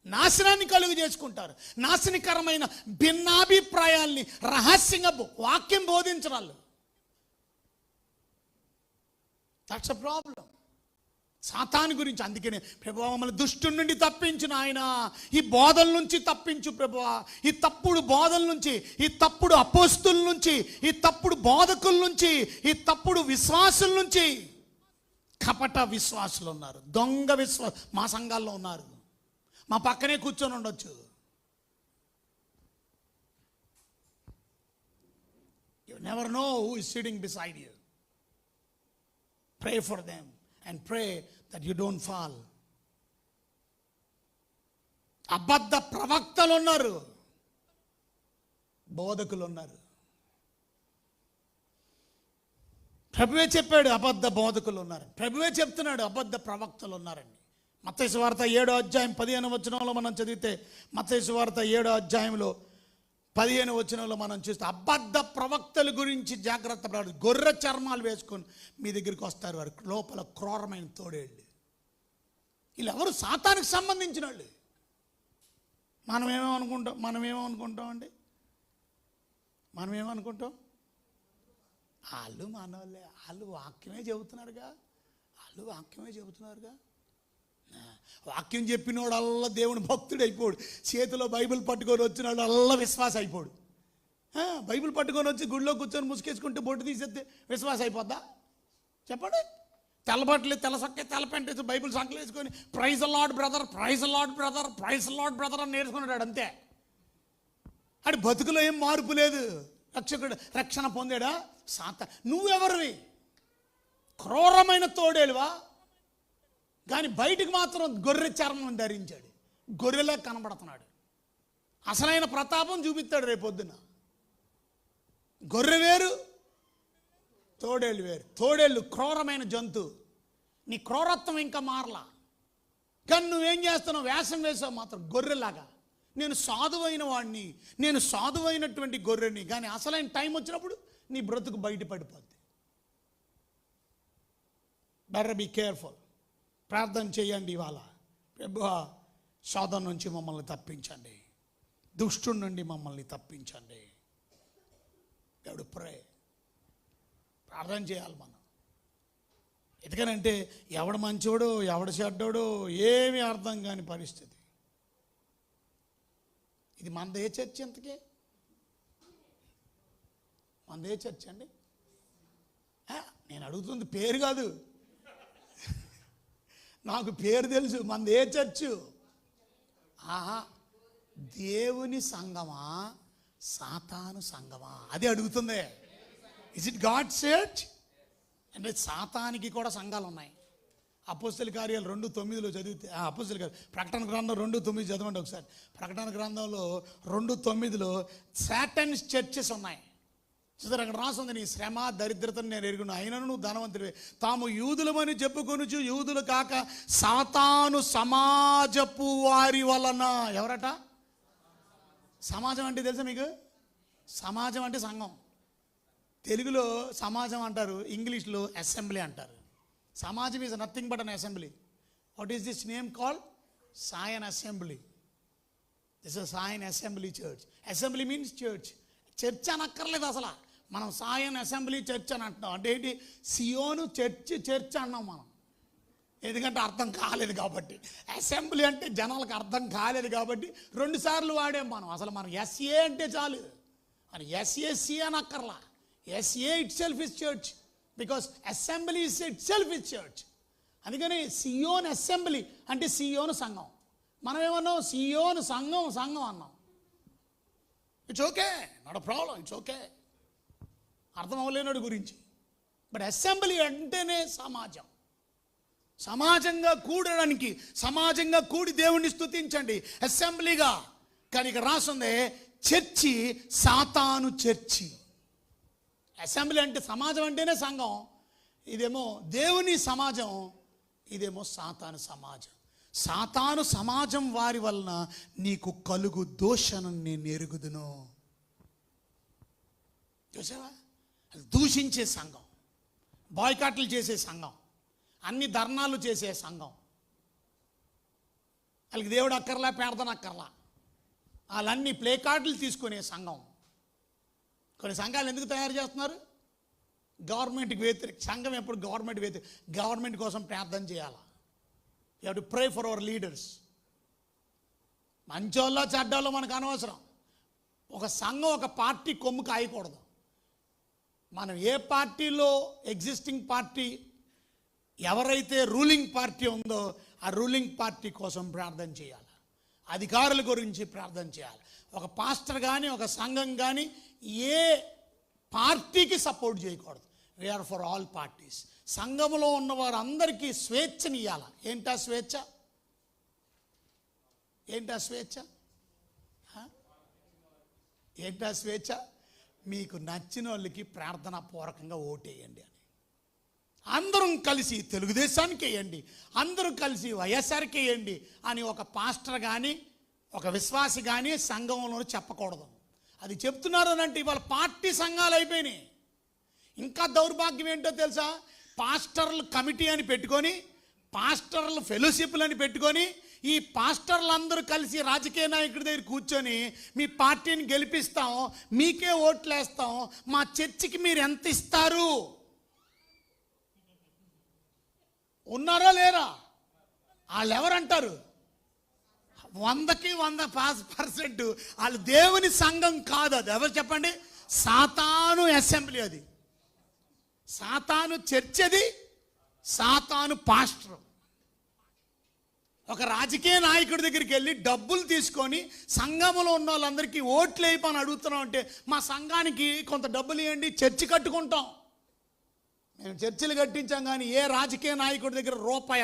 నాశనాన్ని కలుగు చేసుకుంటారు. నాశనకరమైన భిన్నాభిప్రాయాల్ని రహస్యంగా వాక్యం బోధించరాళ్ళు. That's a problem. సాతాను గురించి అందుకనే ప్రభువా మమ్మల్ని దుష్టుడి నుండి తప్పించు నాయన, ఈ బోధల నుంచి తప్పించు ప్రభువా, ఈ తప్పుడు బోధల నుంచి, ఈ తప్పుడు అపోస్తుల నుంచి, ఈ తప్పుడు బోధకుల నుంచి, ఈ తప్పుడు విశ్వాసుల నుంచి. కపట విశ్వాసులు ఉన్నారు, దొంగ మా సంఘాల్లో ఉన్నారు. మా పక్కనే కూర్చొని ఉండొచ్చు. You never know who is sitting beside you. Pray for them and pray that you don't fall. అబద్ధ ప్రవక్తలు ఉన్నారు, బోధకులు ఉన్నారు. ప్రభువే చెప్పాడు అబద్ధ బోధకులు ఉన్నారు. ప్రభువే చెప్తున్నాడు అబద్ధ ప్రవక్తలు ఉన్నారండి. మత్తయి సువార్త 7వ అధ్యాయం 15వ వచనంలో మనం చదివితే, మత్తయి సువార్త 7వ అధ్యాయంలో 15వ వచనంలో మనం చూస్తే అబద్ధ ప్రవక్తల గురించి జాగ్రత్త పడాలి. గొర్రె చర్మాలు వేసుకొని మీ దగ్గరికి వస్తారు, వారు లోపల క్రూరమైన తోడేళ్ళు. వీళ్ళెవరు? సాతానికి సంబంధించిన వాళ్ళు. మనం ఏమనుకుంటాం అండి? వాళ్ళు మనోళ్ళే, వాళ్ళు వాక్యమే చెబుతున్నారుగా. వాక్యం చెప్పినోడు అల్లా దేవుని భక్తుడు అయిపోడు. చేతిలో బైబిల్ పట్టుకొని వచ్చినాడు అల్లా విశ్వాసం అయిపోడు. బైబిల్ పట్టుకొని వచ్చి గుడిలో కూర్చొని ముసుకేసుకుంటే బొట్టు తీసేస్తే విశ్వాసం అయిపోద్దా? చెప్పండి. తెల్లబట్టలు, తెల్ల సొక్కే, తెల్ల పెంటేసి బైబిల్ సంకలు వేసుకొని praise Lord brother, praise Lord brother, praise Lord brother అని నేర్చుకున్నాడు అంతే. అడి బతుకులో ఏం మార్పు లేదు. రక్షణ పొందాడా? నువ్వెవరివి? క్రూరమైన తోడేలువా? కానీ బయటికి మాత్రం గొర్రె చర్మం ధరించాడు, గొర్రెలా కనబడుతున్నాడు. అసలైన ప్రతాపం చూపిస్తాడు రేపొద్దున. గొర్రె వేరు, తోడేళ్ళు వేరు. తోడేళ్ళు క్రూరమైన జంతువు. నీ క్రూరత్వం ఇంకా మారలా, కానీ నువ్వేం చేస్తున్నావు? వేషం వేసావు మాత్రం గొర్రెలాగా. నేను సాధువైన వాడిని, నేను సాధువైనటువంటి గొర్రెని. కానీ అసలైన టైం వచ్చినప్పుడు నీ బ్రతుకు బయట పడిపోద్ది. Better be careful. ప్రార్థన చేయండి ఇవాళ. ప్రభువా శోధన నుంచి మమ్మల్ని తప్పించండి, దుష్టుడి నుండి మమ్మల్ని తప్పించండి. దేవుడు ప్రే ప్రార్థన చేయాలి మనం. ఎందుకనంటే ఎవడు మంచోడు ఎవడు చెడ్డోడు ఏమీ అర్థం కాని పరిస్థితి. ఇది మనదే చర్చ్. ఎంతకే మనదే చర్చ్ అండి? నేను అడుగుతుంది పేరు కాదు, నాకు పేరు తెలుసు. మనది ఏ చర్చు? దేవుని సంఘమా సాతాను సంఘమా? అది అడుగుతుంది. Is it God church? అంటే సాతానికి కూడా సంఘాలు ఉన్నాయి. అపోస్తల కార్యాలు 2:9 చదివితే, అపోస్తల కార్యాలు ప్రకటన గ్రంథం 2:9 చదవండి ఒకసారి. ప్రకటన గ్రంథంలో 2:9 సాటన్స్ చర్చెస్ ఉన్నాయి. చూసారు, అక్కడ రాసింది, నీ శ్రమ దరిద్రతను నేను ఎరుగును, అయినను నువ్వు ధనవంతుడివే. తాము యూదులమని చెప్పుకొనుచు యూదులు కాక సాతాను సమాజపు వారి వలన. ఎవరట? సమాజం అంటే తెలుసా మీకు? సమాజం అంటే సంఘం. తెలుగులో సమాజం అంటారు, ఇంగ్లీష్లో అసెంబ్లీ అంటారు. సమాజం is nothing but an assembly. What is this name called? Zion assembly. This is Zion assembly church. Assembly means church. Church అనక్కర్లేదు అసలు. మనం సాయన్ అసెంబ్లీ చర్చ్ అని అంటున్నాం. అంటే ఏంటి? సియోను చర్చ్ అన్నాం మనం. ఎందుకంటే అర్థం కాలేదు కాబట్టి. అసెంబ్లీ అంటే జనాలకు అర్థం కాలేదు కాబట్టి 2 సార్లు వాడాం మనం. అసలు మనం ఎస్ఏ అంటే చాలు, అని ఎస్ఏసి అని అక్కర్లా. SA itself is church, because assembly itself is church. అందుకని సియోన్ అసెంబ్లీ అంటే సియోను సంఘం. మనం ఏమన్నాం? సియోను సంఘం అన్నాం. It's okay, not a problem, it's okay. అర్థం అవ్వలేనాడు గురించి. బట్ అసెంబ్లీ అంటేనే సమాజం. సమాజంగా కూడడానికి, సమాజంగా కూడి దేవుణ్ణి స్తుతించండి అసెంబ్లీగా. కానీ ఇక్కడ రాస్తుంది చర్చి, సాతాను చర్చి. అసెంబ్లీ అంటే సమాజం అంటేనే సంఘం, ఇదేమో దేవుని సమాజం, ఇదేమో సాతాను సమాజం. సాతాను సమాజం వారి వలన నీకు కలుగు దోషను నేను ఎరుగుదును. చూసావా? దూషించే సంఘం, బాయ్కాట్లు చేసే సంఘం, అన్ని ధర్నాలు చేసే సంఘం, వాళ్ళకి దేవుడు అక్కర్లా, ప్రార్థన అక్కర్లా. వాళ్ళన్నీ ప్లే కార్డులు తీసుకునే సంఘం. కొన్ని సంఘాలు ఎందుకు తయారు చేస్తున్నారు? గవర్నమెంట్కి వ్యతిరేక సంఘం. ఎప్పుడు గవర్నమెంట్ కోసం ప్రార్థన చేయాలి. You have to pray for our leaders. మంచోళ్ళో చెడ్డోళ్ళో మనకు అనవసరం. ఒక సంఘం, ఒక పార్టీ కొమ్ము కాయకూడదు. మనం ఏ పార్టీలో ఎగ్జిస్టింగ్ పార్టీ ఎవరైతే రూలింగ్ పార్టీ ఉందో ఆ రూలింగ్ పార్టీ కోసం ప్రార్థన చేయాలి. అధికారుల గురించి ప్రార్థన చేయాలి. ఒక పాస్టర్ కానీ, ఒక సంఘం కానీ ఏ పార్టీకి సపోర్ట్ చేయకూడదు. We're for all parties. సంఘంలో ఉన్న వారందరికీ స్వేచ్ఛని ఇవ్వాలి. ఏంటా స్వేచ్ఛ? ఏంటా స్వేచ్ఛ? ఏంటా స్వేచ్ఛ? మీకు నచ్చిన వాళ్ళకి ప్రార్థనా పూర్వకంగా ఓటేయండి అని. అందరం కలిసి తెలుగుదేశానికి వేయండి, అందరం కలిసి వైఎస్ఆర్కి వేయండి అని ఒక పాస్టర్ కానీ, ఒక విశ్వాసి కానీ సంఘంలో చెప్పకూడదు. అది చెప్తున్నారు అని అంటే ఇవాళ పార్టీ సంఘాలు అయిపోయినాయి. ఇంకా దౌర్భాగ్యం ఏంటో తెలుసా? పాస్టర్లు కమిటీ అని పెట్టుకొని, పాస్టర్లు ఫెలోషిప్లు అని పెట్టుకొని, ఈ పాస్టర్లు అందరూ కలిసి రాజకీయ నాయకుడి దగ్గర కూర్చొని మీ పార్టీని గెలిపిస్తాం, మీకే ఓట్లు వేస్తాం, మా చర్చికి మీరు ఎంత ఇస్తారు? ఉన్నారా లేరా? వాళ్ళు ఎవరంటారు? 100కి 100% వాళ్ళు దేవుని సంఘం కాదు. అది ఎవరు చెప్పండి? సాతాను అసెంబ్లీ. అది సాతాను చర్చ్, అది సాతాను పాస్టర్. ఒక రాజకీయ నాయకుడి దగ్గరికి వెళ్ళి డబ్బులు తీసుకొని సంఘంలో ఉన్న వాళ్ళందరికీ ఓట్లు వేయమని అడుగుతున్నాం అంటే, మా సంఘానికి కొంత డబ్బులు ఇవ్వండి, చర్చి కట్టుకుంటాం. మేము చర్చిలు కట్టించాం కానీ ఏ రాజకీయ నాయకుడి దగ్గర రూపాయి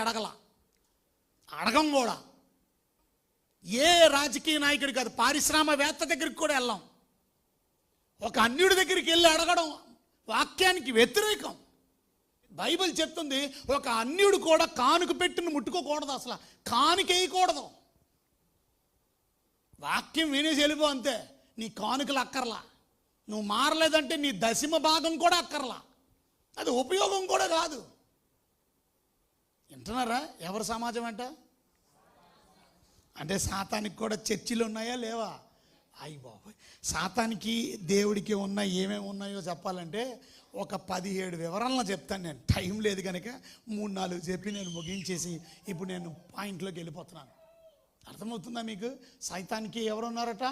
అడగం కూడా. ఏ రాజకీయ నాయకుడి కాదు, పారిశ్రామికవేత్త దగ్గరికి కూడా వెళ్ళాం. ఒక అన్యుడి దగ్గరికి వెళ్ళి అడగడం వాక్యానికి వ్యతిరేకం. బైబిల్ చెప్తుంది, ఒక అన్యుడు కూడా కానుక పెట్టిన ముట్టుకోకూడదు, అసలు కానుక వేయకూడదు. వాక్యం వినేసి వెళ్ళిపో అంతే. నీ కానుకలు అక్కర్లా. నువ్వు మారలేదంటే నీ దశమ భాగం కూడా అక్కర్లా. అది ఉపయోగం కూడా కాదు. వింటున్నారా? ఎవరి సమాజం అంటే సాతానికి కూడా చర్చిలు ఉన్నాయా లేవా? అయ్యి బాబోయ్, సాతానికి దేవుడికి ఉన్న ఏమేమి ఉన్నాయో చెప్పాలంటే ఒక 17 వివరాలను చెప్తాను నేను. టైం లేదు కనుక 3-4 చెప్పి నేను ముగించేసి ఇప్పుడు నేను పాయింట్లోకి వెళ్ళిపోతున్నాను. అర్థమవుతుందా మీకు? సైతానికి ఎవరున్నారట?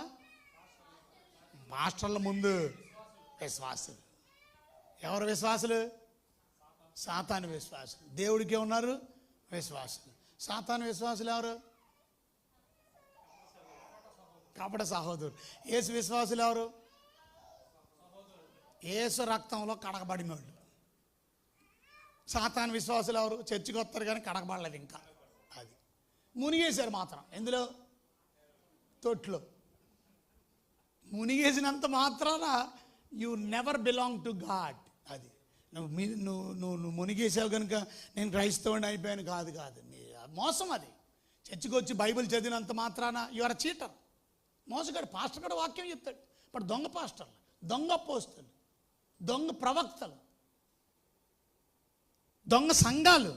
మాస్టర్ల ముందు విశ్వాసులు. ఎవరు విశ్వాసులు? సాతాను విశ్వాసులు. దేవుడికి ఉన్నారు విశ్వాసులు. సాతాను విశ్వాసులు ఎవరు? కపట సహోదరులు. యేసు విశ్వాసులు ఎవరు? యేసు రక్తంలో కడగబడిన వాళ్ళు. సాతాను విశ్వాసులు ఎవరు? చర్చికి వస్తారు కానీ కడగబడలేదు ఇంకా. అది మునిగేశారు మాత్రం. ఎందులో? తొట్లో. మునిగేసినంత మాత్రాన you never belong to God. అది నువ్వు మునిగేసావు కనుక నేను క్రైస్తవుని అయిపోయాను కాదు. మోసం అది. చర్చికి వచ్చి బైబిల్ చదివినంత మాత్రాన యు ఆర్ చీటర్. మోసగాడు. పాస్టర్ కూడా వాక్యం చెప్తాడు. ఇప్పుడు దొంగ పాస్టర్లు, దొంగ అపోస్తలు, దొంగ ప్రవక్తలు, దొంగ సంఘాలు,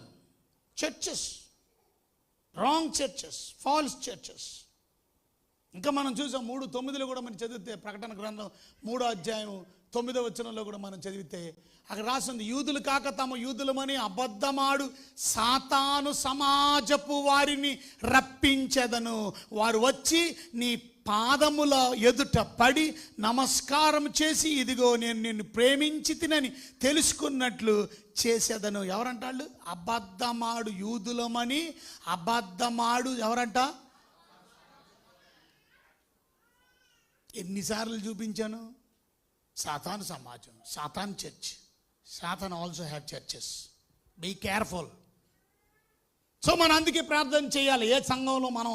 churches, wrong churches, false churches. ఇంకా మనం చూసాం 3:9 కూడా మనం చదివితే, ప్రకటన గ్రంథం 3:9 కూడా మనం చదివితే అక్కడ రాసింది, యూదులు కాక తమ యూదులమని అబద్ధమాడు సాతాను సమాజపు వారిని రప్పించెదను. వారు వచ్చి నీ పాదముల ఎదుట పడి నమస్కారం చేసి, ఇదిగో నేను నిన్ను ప్రేమించి తినని తెలుసుకున్నట్లు చేసేదను. ఎవరంటాళ్ళు? అబద్ధమాడు యూదులమని అబద్ధమాడు. ఎవరంట? ఎన్నిసార్లు చూపించాను? సాతాను సమాజం, Satan church. Satan also have churches. Be careful. So మనం అందుకే ప్రార్థన చేయాలి. ఏ సంఘంలో మనం